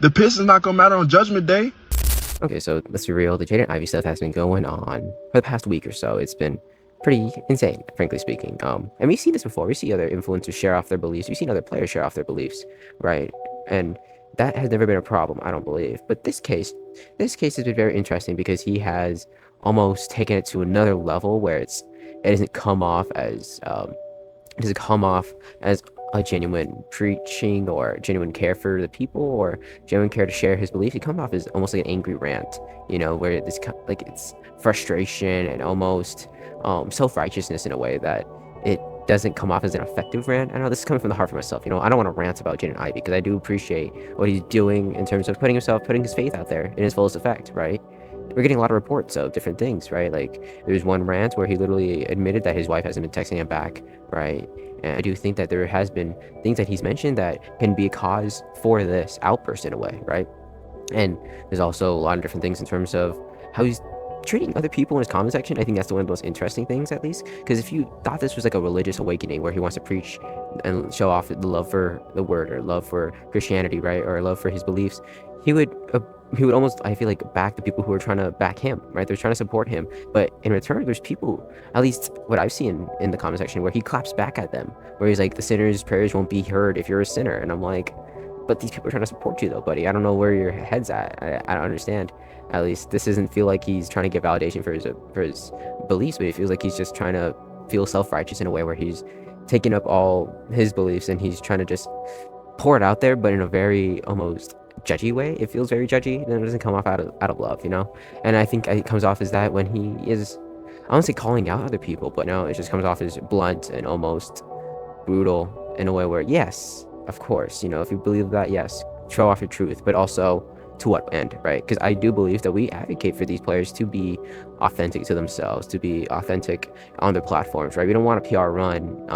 The Pistons not gonna matter on Judgment Day. Okay, so let's be real. The Jaden Ivey stuff has been going on for the past week or so. It's been pretty insane, frankly speaking. And we've seen this before. We see other influencers share off their beliefs. We've seen other players share off their beliefs, right? And that has never been a problem, I don't believe. But this case has been very interesting because he has almost taken it to another level where it doesn't come off as a genuine preaching or genuine care for the people or genuine care to share his beliefs. It comes off as almost like an angry rant, where it's frustration and almost self-righteousness in a way that it doesn't come off as an effective rant. I know this is coming from the heart for myself. I don't want to rant about Jaden Ivey because I do appreciate what he's doing in terms of putting his faith out there in his fullest effect, right? We're getting a lot of reports of different things, right? Like there's one rant where he literally admitted that his wife hasn't been texting him back, right? And I do think that there has been things that he's mentioned that can be a cause for this outburst in a way, right? And there's also a lot of different things in terms of how he's treating other people in his comment section. I think that's one of the most interesting things, at least, because if you thought this was like a religious awakening where he wants to preach and show off the love for the word or love for Christianity, right, or love for his beliefs, he would almost, I feel like, back the people who are trying to back him, right? They're trying to support him, but in return, there's people, at least what I've seen in the comment section, where he claps back at them, where he's like, the sinner's prayers won't be heard if you're a sinner, and I'm like, but these people are trying to support you though, buddy. I don't know where your head's at. I don't understand. At least this doesn't feel like he's trying to get validation for his beliefs, but it feels like he's just trying to feel self-righteous in a way where he's taking up all his beliefs and he's trying to just pour it out there, but in a very almost judgy way. It feels very judgy, and it doesn't come off out of love, And I think it comes off as that when he is, I don't say calling out other people, but no, it just comes off as blunt and almost brutal in a way where, yes, of course, if you believe that, yes, show off your truth, but also to what end, right? Because I do believe that we advocate for these players to be authentic to themselves, to be authentic on their platforms, right? We don't want a PR run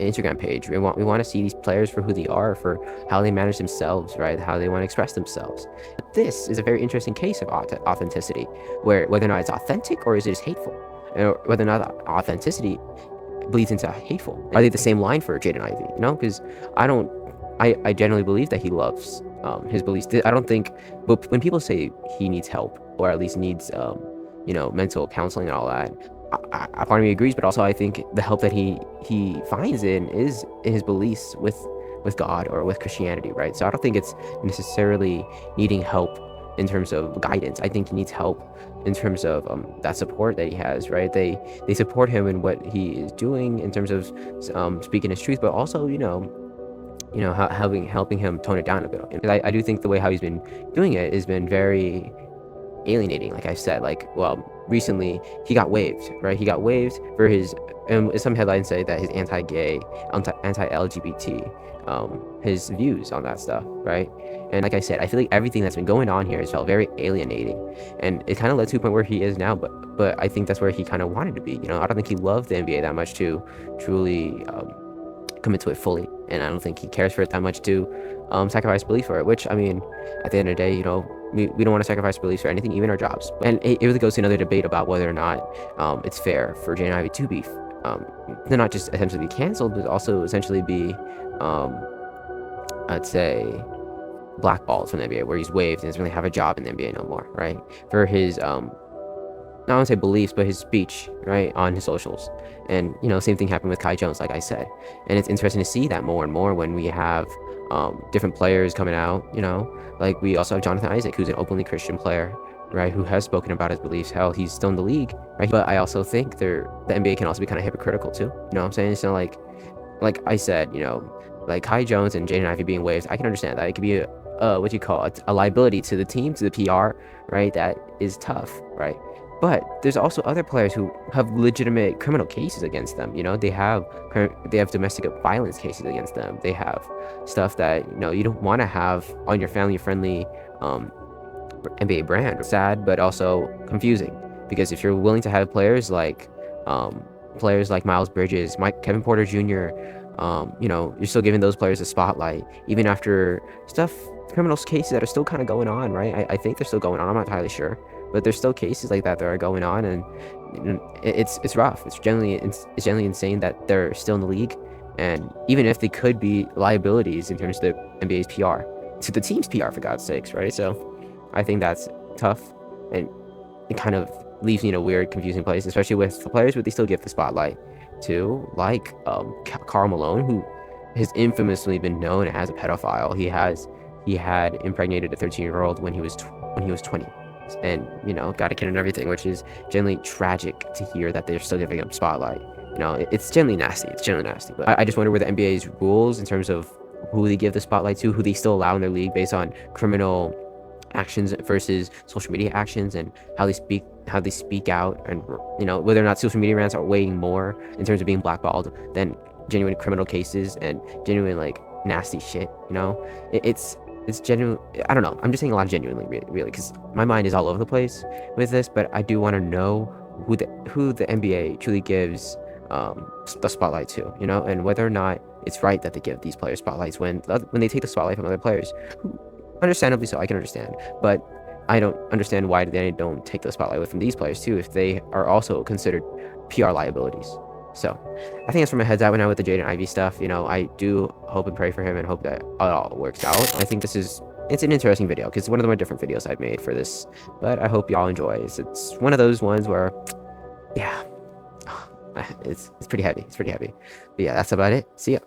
Instagram page. We want to see these players for who they are, for how they manage themselves, right? How they want to express themselves. But this is a very interesting case of authenticity, where whether or not it's authentic or is it just hateful, or whether or not authenticity bleeds into hateful. Are they the same line for Jaden Ivey? Because I generally believe that he loves his beliefs. I don't think, but when people say he needs help, or at least needs mental counseling and all that, a part of me agrees, but also I think the help that he finds in is in his beliefs with God or with Christianity, right? So I don't think it's necessarily needing help in terms of guidance. I think he needs help in terms of that support that he has, right? They support him in what he is doing in terms of speaking his truth, but also helping him tone it down a bit. Because I do think the way how he's been doing it has been very alienating. Like I said, recently he got waived, right? He got waived for his, and some headlines say that his anti-gay, anti-LGBT, his views on that stuff, right? And like I said, I feel like everything that's been going on here has felt very alienating, and it kind of led to a point where he is now, but I think that's where he kind of wanted to be. I don't think he loved the NBA that much to truly commit to it fully, and I don't think he cares for it that much to sacrifice belief for it, which, I mean, at the end of the day, we don't want to sacrifice beliefs for anything, even our jobs. And it really goes to another debate about whether or not it's fair for Jaden Ivey to be to not just essentially be canceled, but also essentially be I'd say blackballed from the NBA, where he's waived and doesn't really have a job in the NBA no more, right? For his not want to say beliefs, but his speech, right, on his socials. And same thing happened with Kai Jones, like I said. And it's interesting to see that more and more when we have different players coming out. Like we also have Jonathan Isaac, who's an openly Christian player, right, who has spoken about his beliefs. Hell, he's still in the league, right? But I also think the NBA can also be kind of hypocritical too. What I'm saying? So like I said, like Kai Jones and Jaden Ivey being waived, I can understand that. It could be a liability to the team, to the PR, right? That is tough, right? But there's also other players who have legitimate criminal cases against them. They have domestic violence cases against them. They have stuff that you don't want to have on your family-friendly NBA brand. Sad, but also confusing, because if you're willing to have players like Miles Bridges, Kevin Porter Jr., you're still giving those players a spotlight, even after criminal cases that are still kind of going on, right? I think they're still going on. I'm not entirely sure. But there's still cases like that are going on, and it's rough. It's generally insane that they're still in the league, and even if they could be liabilities in terms of the NBA's PR, to the team's PR, for God's sakes, right? So I think that's tough, and it kind of leaves me in a weird, confusing place, especially with the players, but they still give the spotlight to, like Karl Malone, who has infamously been known as a pedophile. He had impregnated a 13-year-old when he was 20, and got a kid and everything, which is generally tragic to hear that they're still giving him spotlight. It's generally nasty. But I just wonder where the NBA's rules in terms of who they give the spotlight to, who they still allow in their league based on criminal actions versus social media actions, and how they speak out, and whether or not social media rants are weighing more in terms of being blackballed than genuine criminal cases and genuine like nasty shit. It's genuine. I don't know. I'm just saying a lot of genuinely, really, because my mind is all over the place with this. But I do want to know who the NBA truly gives the spotlight to, and whether or not it's right that they give these players spotlights when they take the spotlight from other players, who, understandably so, I can understand. But I don't understand why they don't take the spotlight away from these players too, if they are also considered PR liabilities. So I think that's where my head's at right now with the Jaden Ivey stuff. I do hope and pray for him and hope that it all works out. I think it's an interesting video because it's one of the more different videos I've made for this, but I hope y'all enjoy. It's one of those ones where, yeah, it's pretty heavy. But yeah, that's about it. See ya.